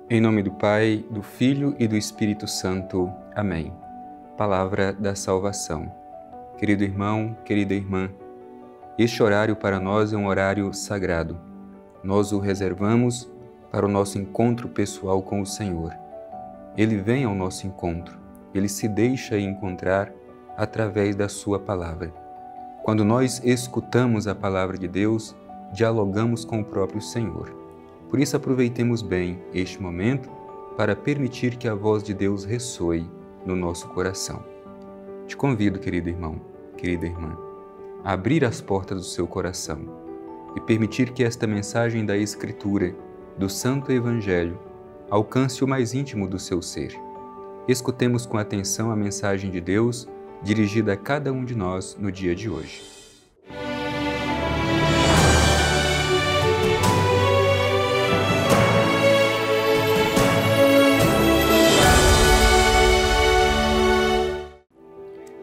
Em nome do Pai, do Filho e do Espírito Santo. Amém. Palavra da salvação. Querido irmão, querida irmã, este horário para nós é um horário sagrado. Nós o reservamos para o nosso encontro pessoal com o Senhor. Ele vem ao nosso encontro, Ele se deixa encontrar através da sua palavra. Quando nós escutamos a palavra de Deus, dialogamos com o próprio Senhor. Por isso aproveitemos bem este momento para permitir que a voz de Deus ressoe no nosso coração. Te convido, querido irmão, querida irmã, a abrir as portas do seu coração e permitir que esta mensagem da Escritura, do Santo Evangelho, alcance o mais íntimo do seu ser. Escutemos com atenção a mensagem de Deus dirigida a cada um de nós no dia de hoje.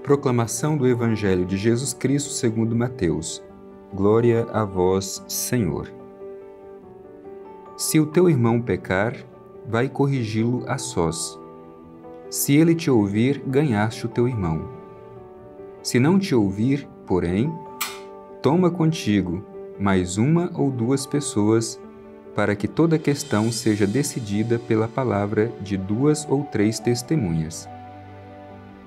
Proclamação do Evangelho de Jesus Cristo segundo Mateus. Glória a vós, Senhor. Se o teu irmão pecar, vai corrigi-lo a sós. Se ele te ouvir, ganhaste o teu irmão. Se não te ouvir, porém, toma contigo mais uma ou duas pessoas, para que toda questão seja decidida pela palavra de 2 ou 3 testemunhas.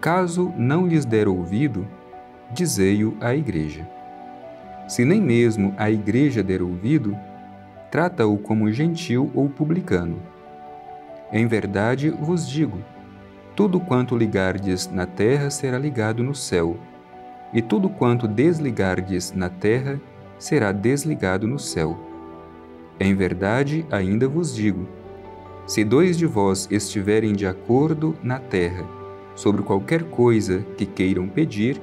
Caso não lhes der ouvido, dizei-o à igreja. Se nem mesmo a igreja der ouvido, trata-o como gentil ou publicano. Em verdade vos digo, tudo quanto ligardes na terra será ligado no céu, e tudo quanto desligardes na terra será desligado no céu. Em verdade ainda vos digo, se 2 de vós estiverem de acordo na terra, sobre qualquer coisa que queiram pedir,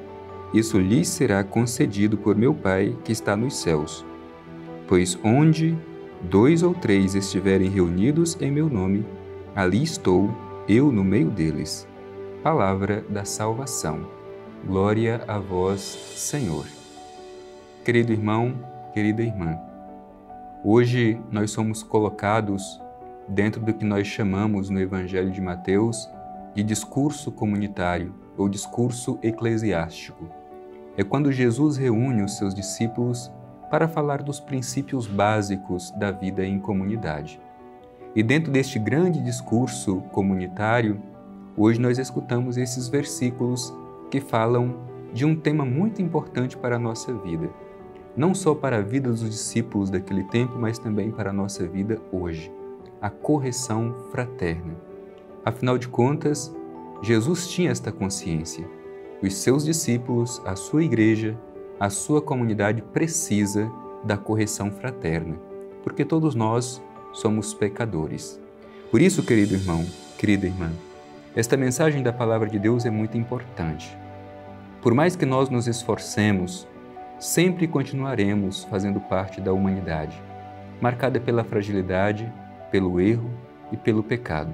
isso lhes será concedido por meu Pai que está nos céus. Pois onde 2 ou 3 estiverem reunidos em meu nome, ali estou, eu no meio deles. Palavra da salvação. Glória a vós, Senhor. Querido irmão, querida irmã, hoje nós somos colocados dentro do que nós chamamos no Evangelho de Mateus de discurso comunitário ou discurso eclesiástico. É quando Jesus reúne os seus discípulos para falar dos princípios básicos da vida em comunidade. E dentro deste grande discurso comunitário, hoje nós escutamos esses versículos que falam de um tema muito importante para a nossa vida. Não só para a vida dos discípulos daquele tempo, mas também para a nossa vida hoje. A correção fraterna. Afinal de contas, Jesus tinha esta consciência. Os seus discípulos, a sua igreja, a sua comunidade precisa da correção fraterna, porque todos nós somos pecadores. Por isso, querido irmão, querida irmã, esta mensagem da Palavra de Deus é muito importante. Por mais que nós nos esforcemos, sempre continuaremos fazendo parte da humanidade, marcada pela fragilidade, pelo erro e pelo pecado.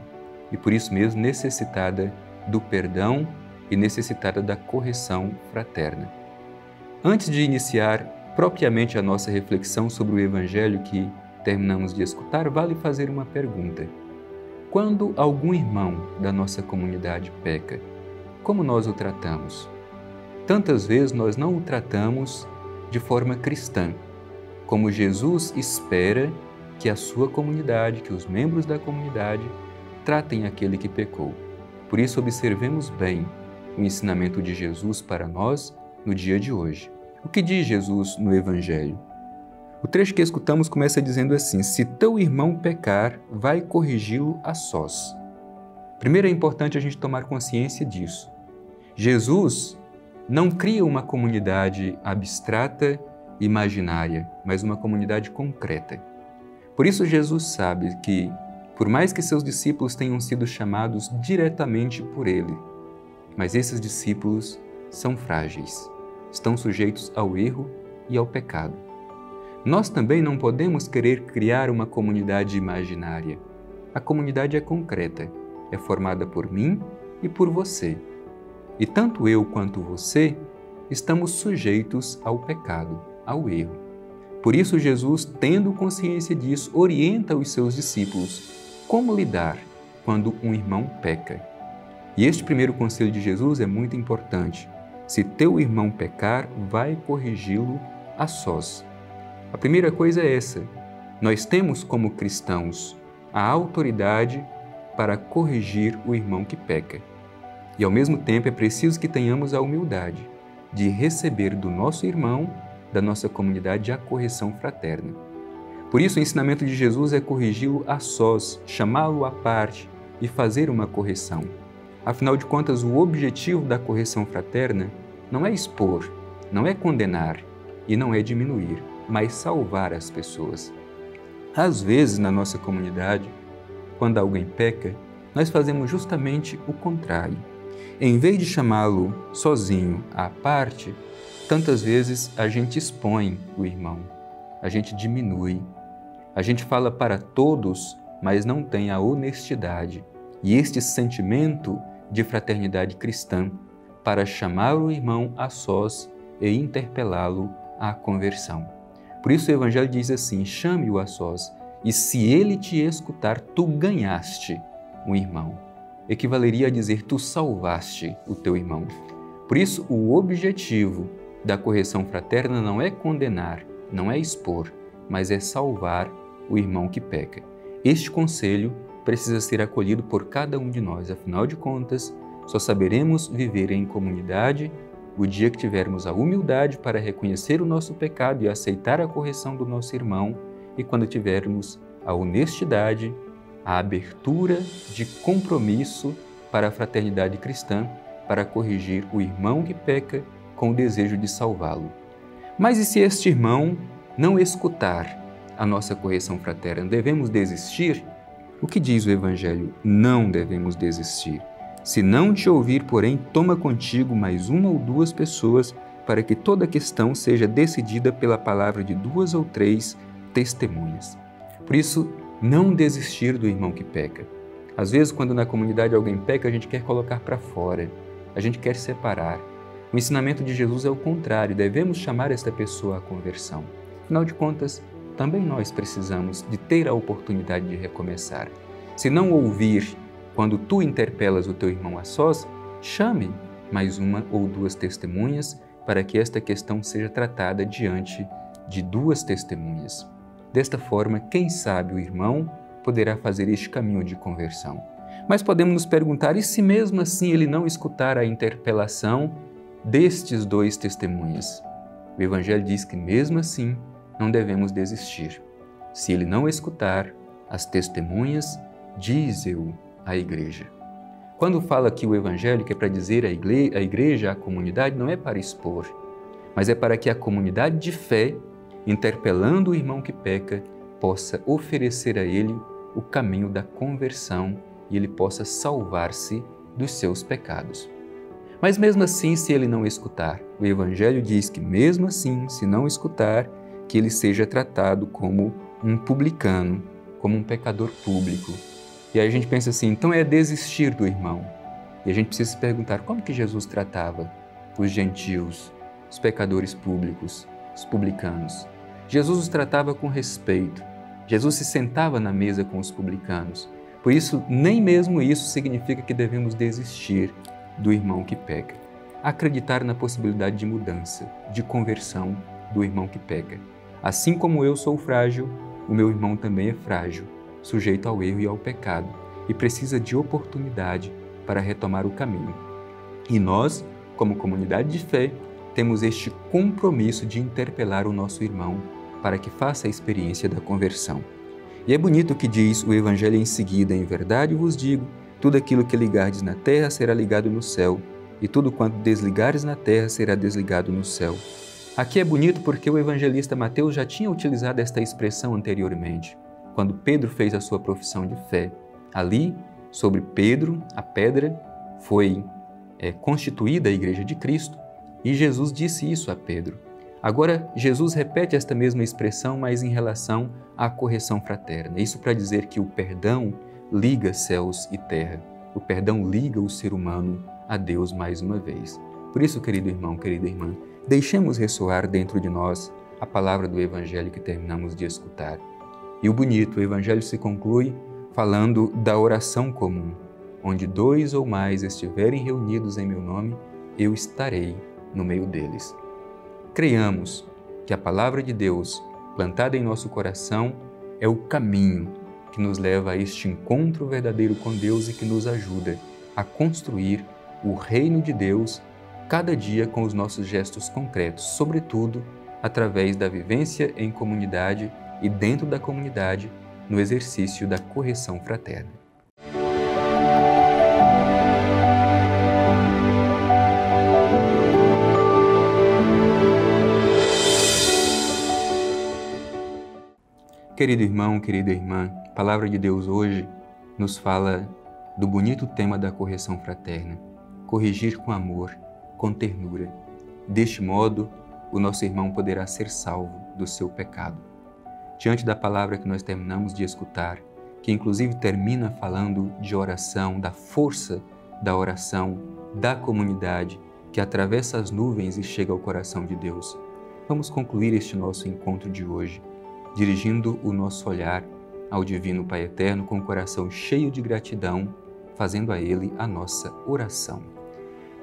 E por isso mesmo necessitada do perdão e necessitada da correção fraterna. Antes de iniciar propriamente a nossa reflexão sobre o Evangelho que terminamos de escutar, vale fazer uma pergunta. Quando algum irmão da nossa comunidade peca, como nós o tratamos? Tantas vezes nós não o tratamos de forma cristã, como Jesus espera que a sua comunidade, que os membros da comunidade, tratem aquele que pecou. Por isso, observemos bem o ensinamento de Jesus para nós no dia de hoje. O que diz Jesus no Evangelho? O trecho que escutamos começa dizendo assim: se teu irmão pecar, vai corrigi-lo a sós. Primeiro é importante a gente tomar consciência disso. Jesus não cria uma comunidade abstrata, imaginária, mas uma comunidade concreta. Por isso, Jesus sabe que por mais que seus discípulos tenham sido chamados diretamente por Ele, mas esses discípulos são frágeis, estão sujeitos ao erro e ao pecado. Nós também não podemos querer criar uma comunidade imaginária. A comunidade é concreta, é formada por mim e por você. E tanto eu quanto você estamos sujeitos ao pecado, ao erro. Por isso, Jesus, tendo consciência disso, orienta os seus discípulos como lidar quando um irmão peca. E este primeiro conselho de Jesus é muito importante. Se teu irmão pecar, vai corrigi-lo a sós. A primeira coisa é essa. Nós temos como cristãos a autoridade para corrigir o irmão que peca. E ao mesmo tempo é preciso que tenhamos a humildade de receber do nosso irmão, da nossa comunidade, a correção fraterna. Por isso o ensinamento de Jesus é corrigi-lo a sós, chamá-lo à parte e fazer uma correção. Afinal de contas, o objetivo da correção fraterna não é expor, não é condenar e não é diminuir, mas salvar as pessoas. Às vezes, na nossa comunidade, quando alguém peca, nós fazemos justamente o contrário. Em vez de chamá-lo sozinho à parte, tantas vezes a gente expõe o irmão, a gente diminui, a gente fala para todos, mas não tem a honestidade e este sentimento de fraternidade cristã para chamar o irmão a sós e interpelá-lo à conversão. Por isso o Evangelho diz assim, chame-o a sós, e se ele te escutar, tu ganhaste um irmão. Equivaleria a dizer, tu salvaste o teu irmão. Por isso, o objetivo da correção fraterna não é condenar, não é expor, mas é salvar o irmão que peca. Este conselho precisa ser acolhido por cada um de nós. Afinal de contas, só saberemos viver em comunidade o dia que tivermos a humildade para reconhecer o nosso pecado e aceitar a correção do nosso irmão e quando tivermos a honestidade, a abertura de compromisso para a fraternidade cristã, para corrigir o irmão que peca com o desejo de salvá-lo. Mas e se este irmão não escutar a nossa correção fraterna, devemos desistir? O que diz o Evangelho? Não devemos desistir. Se não te ouvir, porém, toma contigo mais uma ou duas pessoas para que toda a questão seja decidida pela palavra de 2 ou 3 testemunhas. Por isso, não desistir do irmão que peca. Às vezes, quando na comunidade alguém peca, a gente quer colocar para fora, a gente quer separar. O ensinamento de Jesus é o contrário, devemos chamar esta pessoa à conversão. Afinal de contas, também nós precisamos de ter a oportunidade de recomeçar. Se não ouvir quando tu interpelas o teu irmão a sós, chame mais uma ou duas testemunhas para que esta questão seja tratada diante de 2 testemunhas. Desta forma, quem sabe o irmão poderá fazer este caminho de conversão. Mas podemos nos perguntar, e se mesmo assim ele não escutar a interpelação destes 2 testemunhas? O Evangelho diz que mesmo assim não devemos desistir. Se ele não escutar as testemunhas, dize-o à igreja. Quando fala aqui o Evangelho, que é para dizer à igreja, à comunidade, não é para expor, mas é para que a comunidade de fé, interpelando o irmão que peca, possa oferecer a ele o caminho da conversão e ele possa salvar-se dos seus pecados. Mas mesmo assim, se ele não escutar, o Evangelho diz que mesmo assim, se não escutar, que ele seja tratado como um publicano, como um pecador público. E aí a gente pensa assim, então é desistir do irmão. E a gente precisa se perguntar, como que Jesus tratava os gentios, os pecadores públicos, os publicanos? Jesus os tratava com respeito. Jesus se sentava na mesa com os publicanos. Por isso, nem mesmo isso significa que devemos desistir do irmão que peca. Acreditar na possibilidade de mudança, de conversão do irmão que peca. Assim como eu sou frágil, o meu irmão também é frágil, sujeito ao erro e ao pecado, e precisa de oportunidade para retomar o caminho. E nós, como comunidade de fé, temos este compromisso de interpelar o nosso irmão para que faça a experiência da conversão. E é bonito o que diz o Evangelho em seguida, em verdade vos digo, tudo aquilo que ligardes na terra será ligado no céu, e tudo quanto desligares na terra será desligado no céu. Aqui é bonito porque o evangelista Mateus já tinha utilizado esta expressão anteriormente, quando Pedro fez a sua profissão de fé. Ali, sobre Pedro, a pedra, foi constituída a Igreja de Cristo, e Jesus disse isso a Pedro. Agora, Jesus repete esta mesma expressão, mas em relação à correção fraterna. Isso para dizer que o perdão liga céus e terra. O perdão liga o ser humano a Deus mais uma vez. Por isso, querido irmão, querida irmã, deixemos ressoar dentro de nós a palavra do Evangelho que terminamos de escutar. E o bonito, o Evangelho se conclui falando da oração comum, onde 2 ou mais estiverem reunidos em meu nome, eu estarei no meio deles. Creiamos que a palavra de Deus, plantada em nosso coração, é o caminho que nos leva a este encontro verdadeiro com Deus e que nos ajuda a construir o reino de Deus cada dia com os nossos gestos concretos, sobretudo através da vivência em comunidade e dentro da comunidade, no exercício da correção fraterna. Querido irmão, querida irmã, a palavra de Deus hoje nos fala do bonito tema da correção fraterna, corrigir com amor, com ternura. Deste modo, o nosso irmão poderá ser salvo do seu pecado. Diante da palavra que nós terminamos de escutar, que inclusive termina falando de oração, da força da oração, da comunidade, que atravessa as nuvens e chega ao coração de Deus, vamos concluir este nosso encontro de hoje, dirigindo o nosso olhar ao Divino Pai Eterno com o coração cheio de gratidão, fazendo a Ele a nossa oração.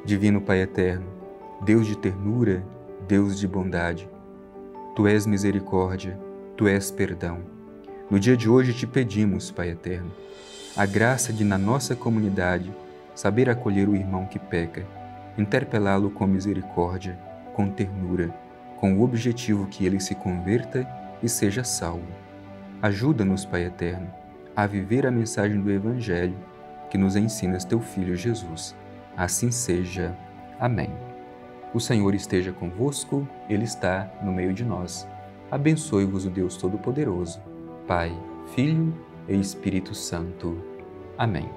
Divino Pai Eterno, Deus de ternura, Deus de bondade, Tu és misericórdia, Tu és perdão. No dia de hoje te pedimos, Pai Eterno, a graça de, na nossa comunidade, saber acolher o irmão que peca, interpelá-lo com misericórdia, com ternura, com o objetivo que ele se converta e seja salvo. Ajuda-nos, Pai Eterno, a viver a mensagem do Evangelho que nos ensinas Teu Filho Jesus. Assim seja. Amém. O Senhor esteja convosco, Ele está no meio de nós. Abençoe-vos o Deus Todo-Poderoso, Pai, Filho e Espírito Santo. Amém.